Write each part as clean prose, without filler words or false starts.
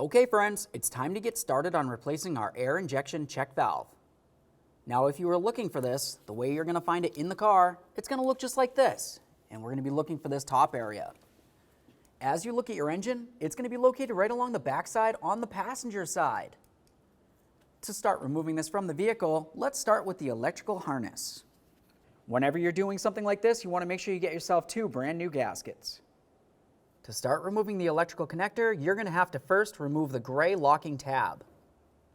Okay friends, it's time to get started on replacing our air injection check valve. Now if you were looking for this, the way you're going to find it in the car, it's going to look just like this. And we're going to be looking for this top area. As you look at your engine, it's going to be located right along the backside on the passenger side. To start removing this from the vehicle, let's start with the electrical harness. Whenever you're doing something like this, you want to make sure you get yourself 2 brand new gaskets. To start removing the electrical connector, you're going to have to first remove the gray locking tab.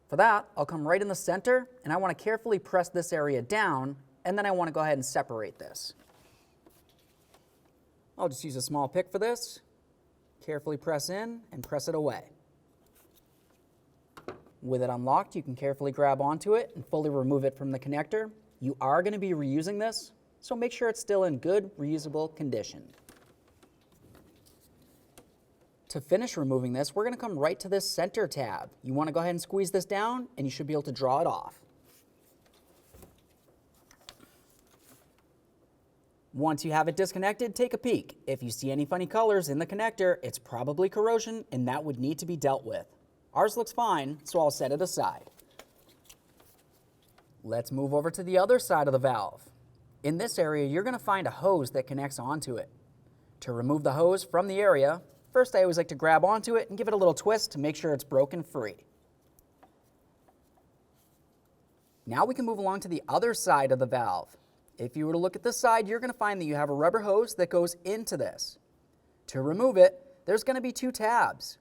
For that, I'll come right in the center, and I want to carefully press this area down, and then I want to go ahead and separate this. I'll just use a small pick for this. Carefully press in and press it away. With it unlocked, you can carefully grab onto it and fully remove it from the connector. You are going to be reusing this, so make sure it's still in good, reusable condition. To finish removing this, we're going to come right to this center tab. You want to go ahead and squeeze this down, and you should be able to draw it off. Once you have it disconnected, take a peek. If you see any funny colors in the connector, it's probably corrosion, and that would need to be dealt with. Ours looks fine, so I'll set it aside. Let's move over to the other side of the valve. In this area, you're going to find a hose that connects onto it. To remove the hose from the area, first I always like to grab onto it and give it a little twist to make sure it's broken free. Now we can move along to the other side of the valve. If you were to look at this side, you're going to find that you have a rubber hose that goes into this. To remove it, there's going to be 2 tabs.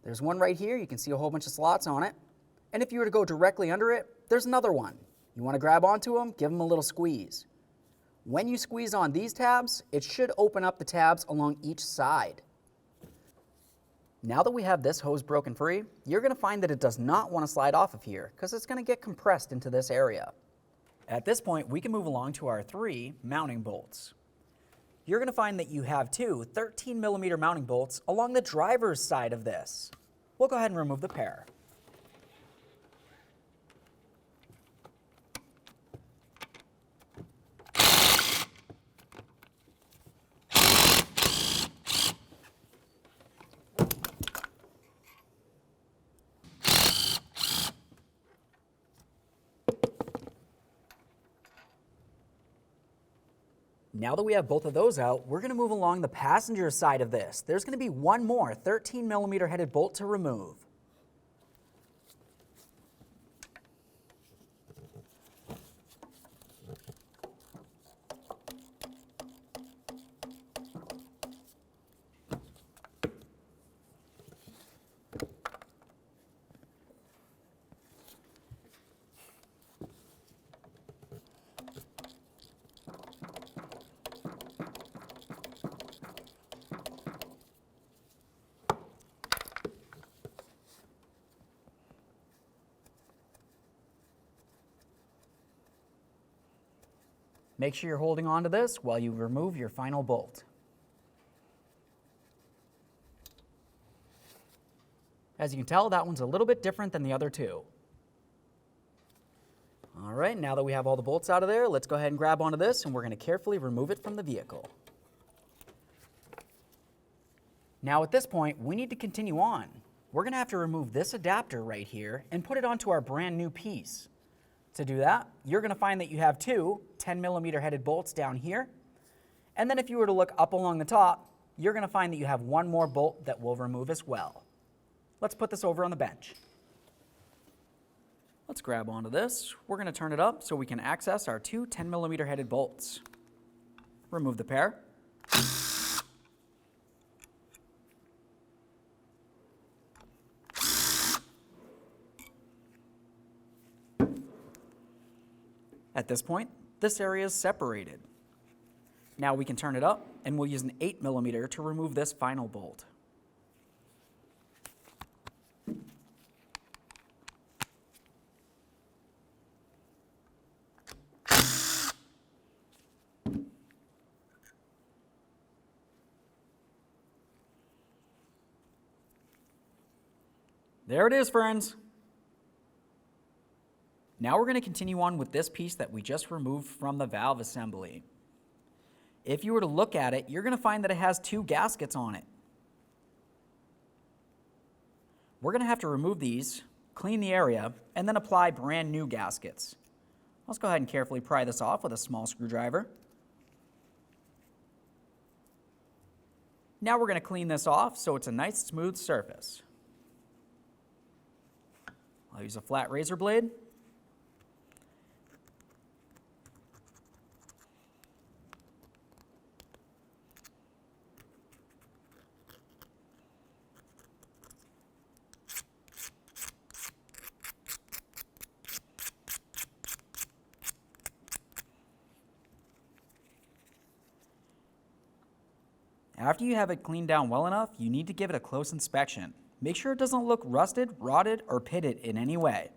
There's one right here, you can see a whole bunch of slots on it. And if you were to go directly under it, there's another one. You want to grab onto them, give them a little squeeze. When you squeeze on these tabs, it should open up the tabs along each side. Now that we have this hose broken free, you're going to find that it does not want to slide off of here because it's going to get compressed into this area. At this point, we can move along to our 3 mounting bolts. You're going to find that you have 2 13mm mounting bolts along the driver's side of this. We'll go ahead and remove the pair. Now that we have both of those out, we're going to move along the passenger side of this. There's going to be one more 13mm headed bolt to remove. Make sure you're holding on to this while you remove your final bolt. As you can tell, that one's a little bit different than the other 2. All right, now that we have all the bolts out of there, let's go ahead and grab onto this, and we're going to carefully remove it from the vehicle. Now at this point, we need to continue on. We're going to have to remove this adapter right here and put it onto our brand new piece. To do that, you're going to find that you have 2 10mm headed bolts down here. And then if you were to look up along the top, you're going to find that you have one more bolt that we'll remove as well. Let's put this over on the bench. Let's grab onto this. We're going to turn it up so we can access our 2 10mm headed bolts. Remove the pair. At this point, this area is separated. Now we can turn it up, and we'll use an 8mm to remove this final bolt. There it is, friends. Now we're going to continue on with this piece that we just removed from the valve assembly. If you were to look at it, you're going to find that it has 2 gaskets on it. We're going to have to remove these, clean the area, and then apply brand new gaskets. Let's go ahead and carefully pry this off with a small screwdriver. Now we're going to clean this off so it's a nice smooth surface. I'll use a flat razor blade. After you have it cleaned down well enough, you need to give it a close inspection. Make sure it doesn't look rusted, rotted, or pitted in any way.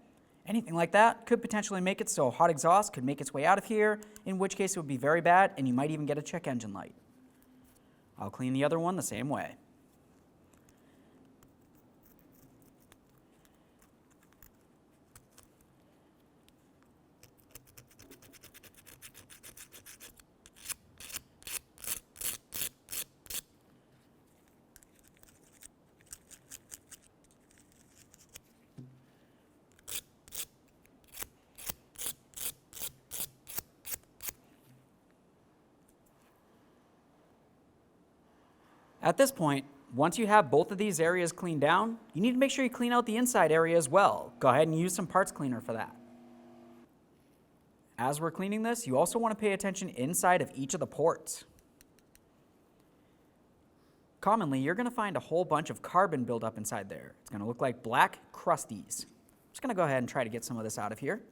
Anything like that could potentially make it so hot exhaust could make its way out of here, in which case it would be very bad and you might even get a check engine light. I'll clean the other one the same way. At this point, once you have both of these areas cleaned down, you need to make sure you clean out the inside area as well. Go ahead and use some parts cleaner for that. As we're cleaning this, you also want to pay attention inside of each of the ports. Commonly, you're going to find a whole bunch of carbon buildup inside there. It's going to look like black crusties. I'm just going to go ahead and try to get some of this out of here.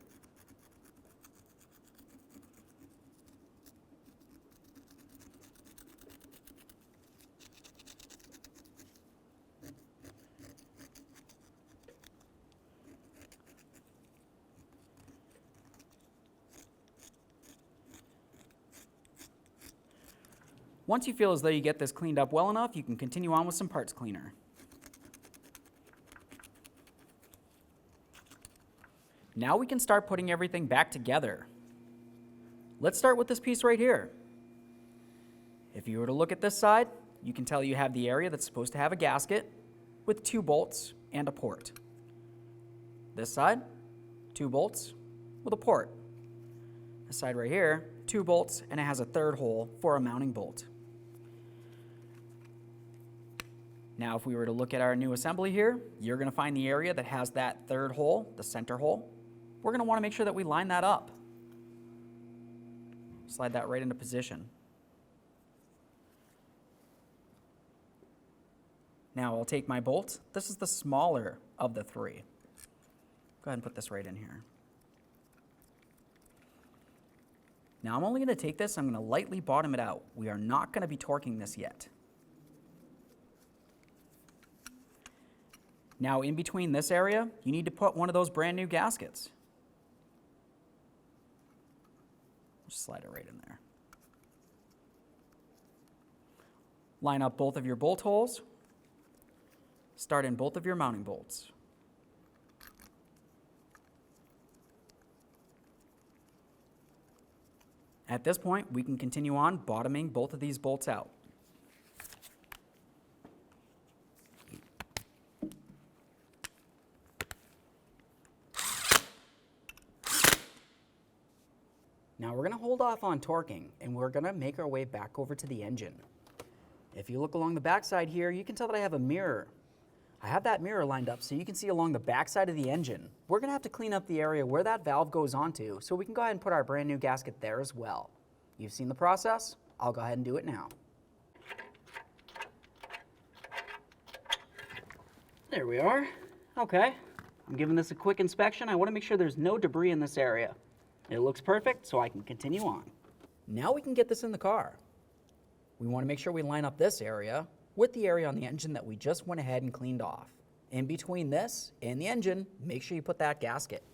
Once you feel as though you get this cleaned up well enough, you can continue on with some parts cleaner. Now we can start putting everything back together. Let's start with this piece right here. If you were to look at this side, you can tell you have the area that's supposed to have a gasket with 2 bolts and a port. This side, 2 bolts with a port. This side right here, 2 bolts, and it has a 3rd hole for a mounting bolt. Now, if we were to look at our new assembly here, you're going to find the area that has that 3rd hole, the center hole. We're going to want to make sure that we line that up. Slide that right into position. Now I'll take my bolt. This is the smaller of the 3. Go ahead and put this right in here. Now I'm only going to take this, I'm going to lightly bottom it out. We are not going to be torquing this yet. Now in between this area, you need to put one of those brand new gaskets. Just slide it right in there. Line up both of your bolt holes. Start in both of your mounting bolts. At this point, we can continue on bottoming both of these bolts out. Now we're going to hold off on torquing, and we're going to make our way back over to the engine. If you look along the backside here, you can tell that I have a mirror. I have that mirror lined up so you can see along the backside of the engine. We're going to have to clean up the area where that valve goes onto, so we can go ahead and put our brand new gasket there as well. You've seen the process. I'll go ahead and do it now. There we are. Okay, I'm giving this a quick inspection. I want to make sure there's no debris in this area. It looks perfect, so I can continue on. Now we can get this in the car. We want to make sure we line up this area with the area on the engine that we just went ahead and cleaned off. In between this and the engine, make sure you put that gasket.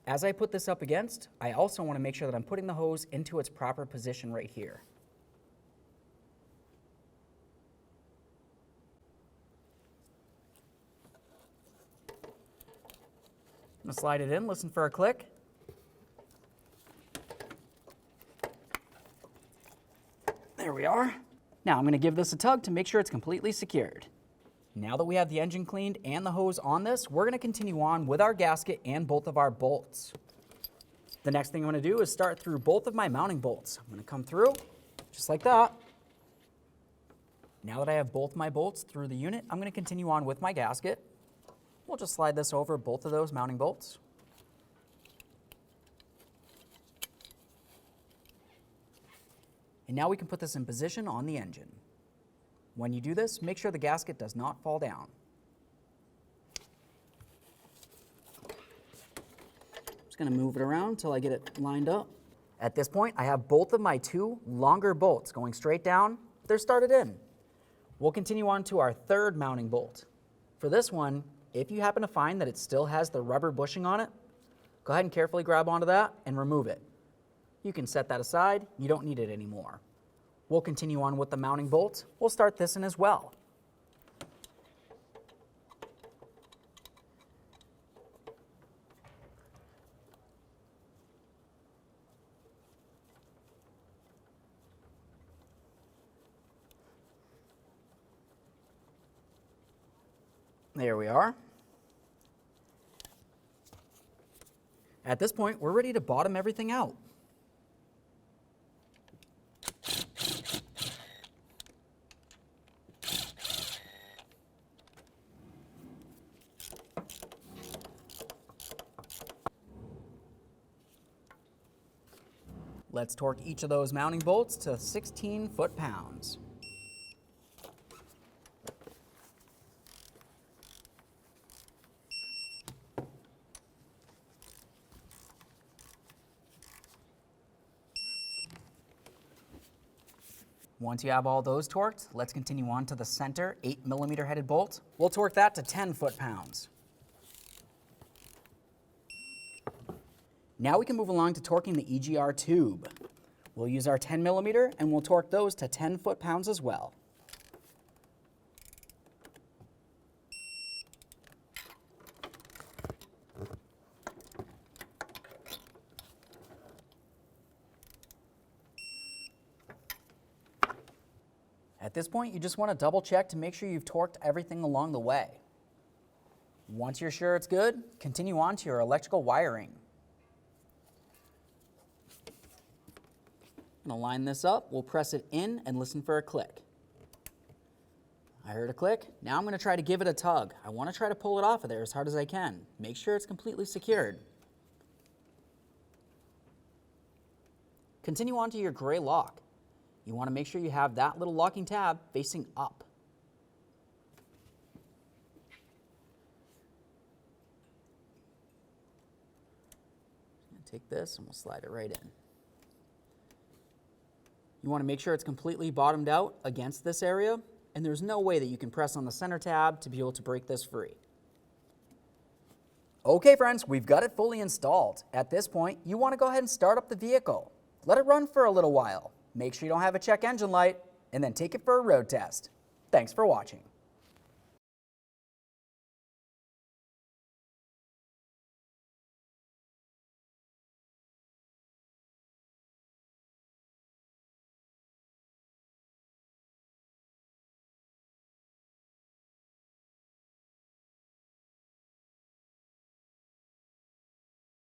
As I put this up against, I also want to make sure that I'm putting the hose into its proper position right here. I'm going to slide it in, listen for a click. There we are. Now I'm going to give this a tug to make sure it's completely secured. Now that we have the engine cleaned and the hose on this, we're going to continue on with our gasket and both of our bolts. The next thing I'm going to do is start through both of my mounting bolts. I'm going to come through just like that. Now that I have both my bolts through the unit, I'm going to continue on with my gasket. We'll just slide this over both of those mounting bolts. And now we can put this in position on the engine. When you do this, make sure the gasket does not fall down. Just going to move it around until I get it lined up. At this point, I have both of my two longer bolts going straight down. They're started in. We'll continue on to our third mounting bolt. For this one, if you happen to find that it still has the rubber bushing on it, go ahead and carefully grab onto that and remove it. You can set that aside. You don't need it anymore. We'll continue on with the mounting bolt. We'll start this in as well. There we are. At this point, we're ready to bottom everything out. Let's torque each of those mounting bolts to 16 foot-pounds. Once you have all those torqued, let's continue on to the center 8mm headed bolt. We'll torque that to 10 foot-pounds. Now we can move along to torquing the Egr tube. We'll use our 10mm and we'll torque those to 10 foot-pounds as well. At this point, you just want to double check to make sure you've torqued everything along the way. Once you're sure it's good, continue on to your electrical wiring. I'm going to line this up, we'll press it in and listen for a click. I heard a click, now I'm going to try to give it a tug. I want to try to pull it off of there as hard as I can. Make sure it's completely secured. Continue on to your gray lock. You want to make sure you have that little locking tab facing up. Take this and we'll slide it right in. You want to make sure it's completely bottomed out against this area, and there's no way that you can press on the center tab to be able to break this free. Okay friends, we've got it fully installed. At this point, you want to go ahead and start up the vehicle. Let it run for a little while. Make sure you don't have a check engine light, and then take it for a road test. Thanks for watching.